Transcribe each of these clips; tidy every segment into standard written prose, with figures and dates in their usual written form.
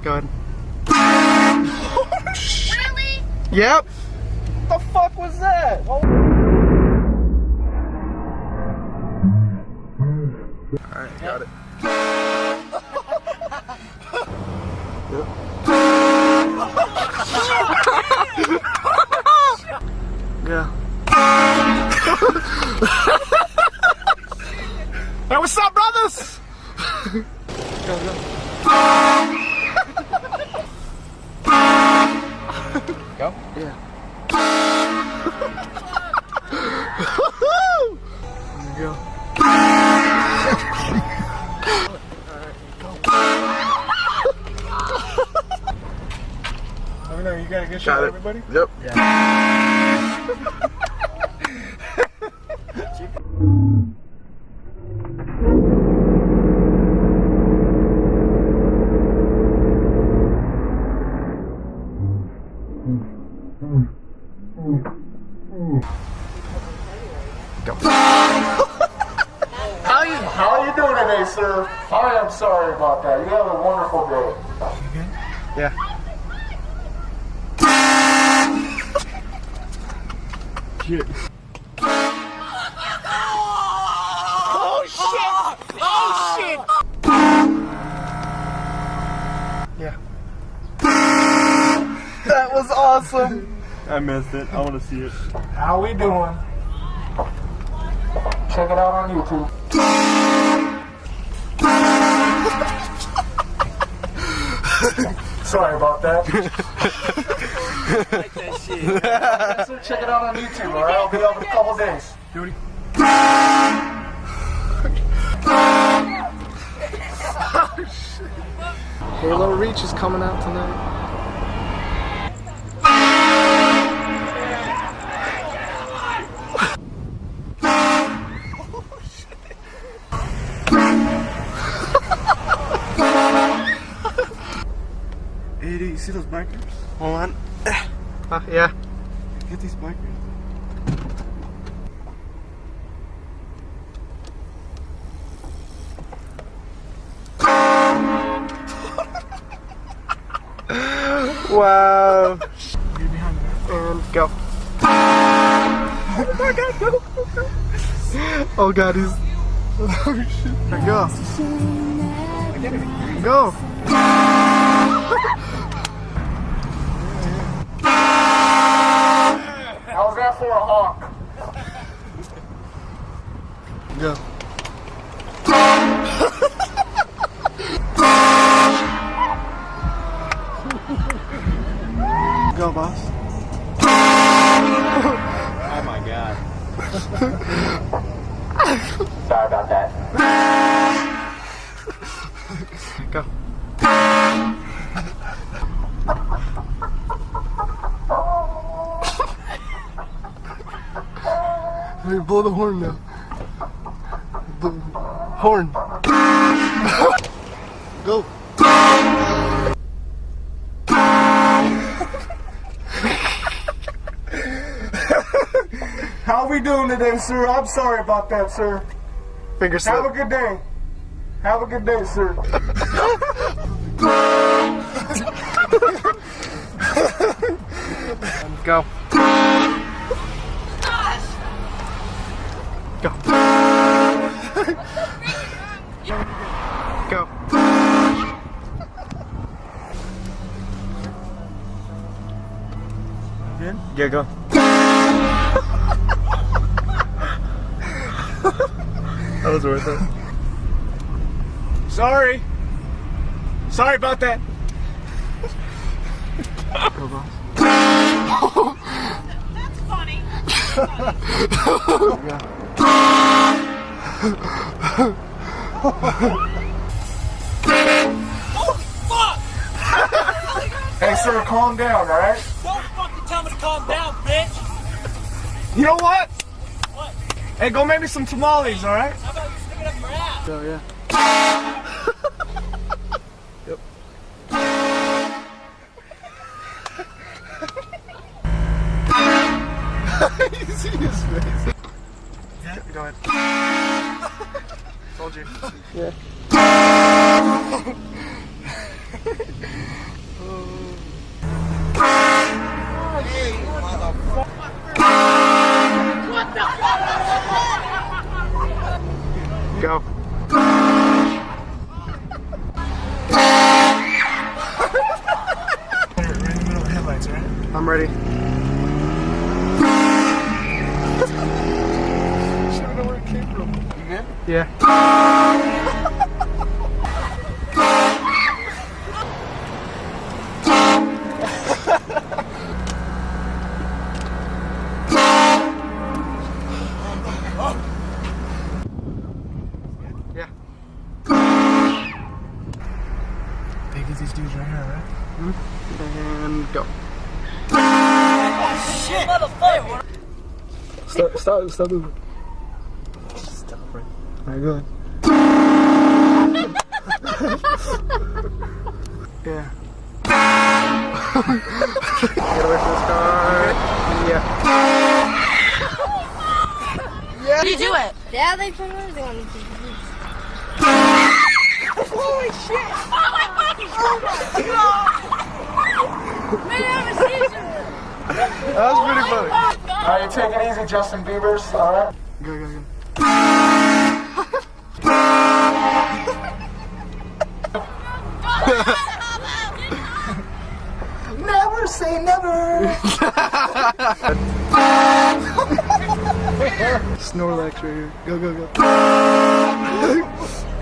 Go ahead. Really? Yep. What the fuck was that? Alright, got it. Yep. Yeah. Hey, what's up, brothers? Go, go. Go? Yeah. There you go. Let me know, you got a good shot, everybody? Yep. Yeah. Go. How are you doing today, sir? I am sorry about that. You have a wonderful day. Yeah. Shit. Oh shit! Oh shit! Yeah. That was awesome. I missed it. I want to see it. How we doing? Check it out on YouTube. Sorry about that. Like that shit. So check it out on YouTube, alright? I'll be up in a couple days. Duty. Halo Reach is coming out tonight. Hey, do you see those bikers? Hold on. Yeah. Get these bikers. Wow. And go. Oh my god, go. Oh god, he's. Oh shit. Go. Go. How's that for a honk? Go. Go, boss. Oh my god. Sorry about that. Go. Hey, blow the horn now. Horn. Go. How we doing today, sir? I'm sorry about that, sir. Finger slip. Have a good day. Have a good day, sir. Go. Go. Go. Good? Yeah, go. That was worth it. Sorry. Sorry about that. Go, boss. That's funny. Yeah. Oh fuck! Hey, sir, calm down, all right? Don't fucking tell me to calm down, bitch. You know what? What? Hey, go make me some tamales, all right? How about you stick it up your ass? Go, yeah. Yep. You see his face? Yeah. Go ahead. Told you. Yeah. Go. Right in the middle of the headlights, right? I'm ready. I don't know where it came from. You good? Yeah. Yeah. They get these dudes right here, right? And go. Shit, motherfucker. Stop moving. Stop right. Alright, go ahead. Yeah. Get away from this car. Yeah. How do you do it? Yeah, they put everything on the TV. Holy shit! Oh my fucking god! Man, I haven't seen you. That was pretty funny. Alright, take it easy, Justin Bieber's. Alright. Go, go, go. Never say never. Snorlax right here. Go, go, go.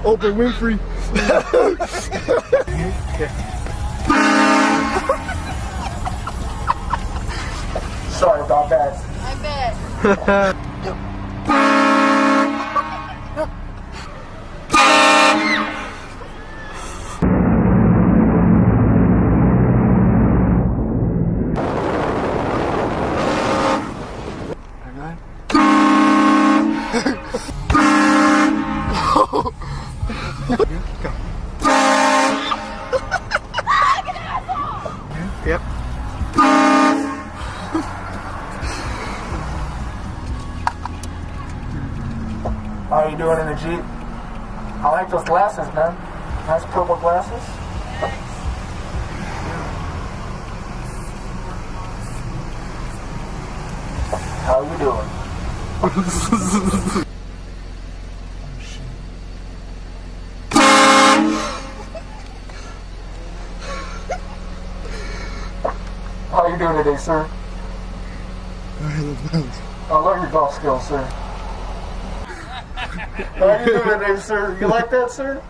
Oprah Winfrey. Yeah. Sorry about that. I bet. Go. Yep. How are you doing in the Jeep? I like those glasses, man. Nice purple glasses. How are you doing? How are you doing today, sir? I love your golf skills, sir. How are you doing today, sir? You like that, sir?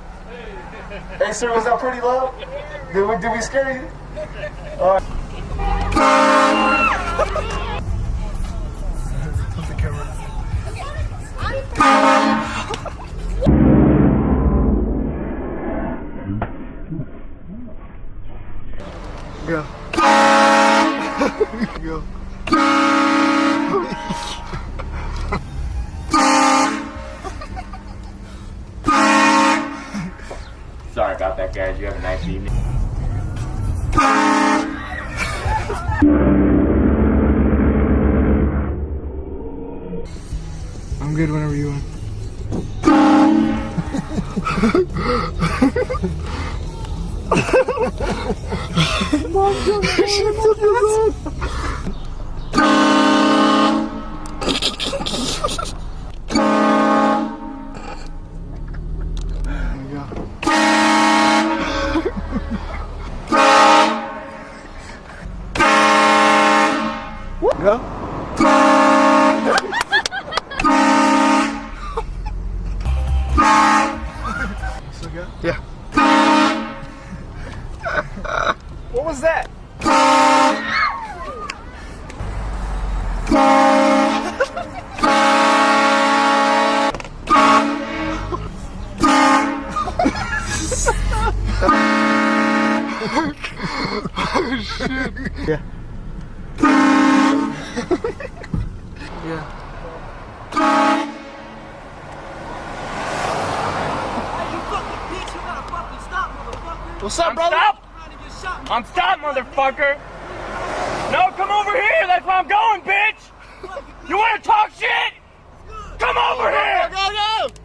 Hey, sir, was that pretty loud? Did we scare you? All right. Put the camera. Go. Go. Sorry about that, guys. You have a nice evening. I'm good whenever you want. Go. Still good? Yeah. What was that? Oh shit. Yeah. Yeah. What's up, brother? I'm stopped, motherfucker. No, come over here. That's where I'm going, bitch. You want to talk shit? Come over here. Go, go, go.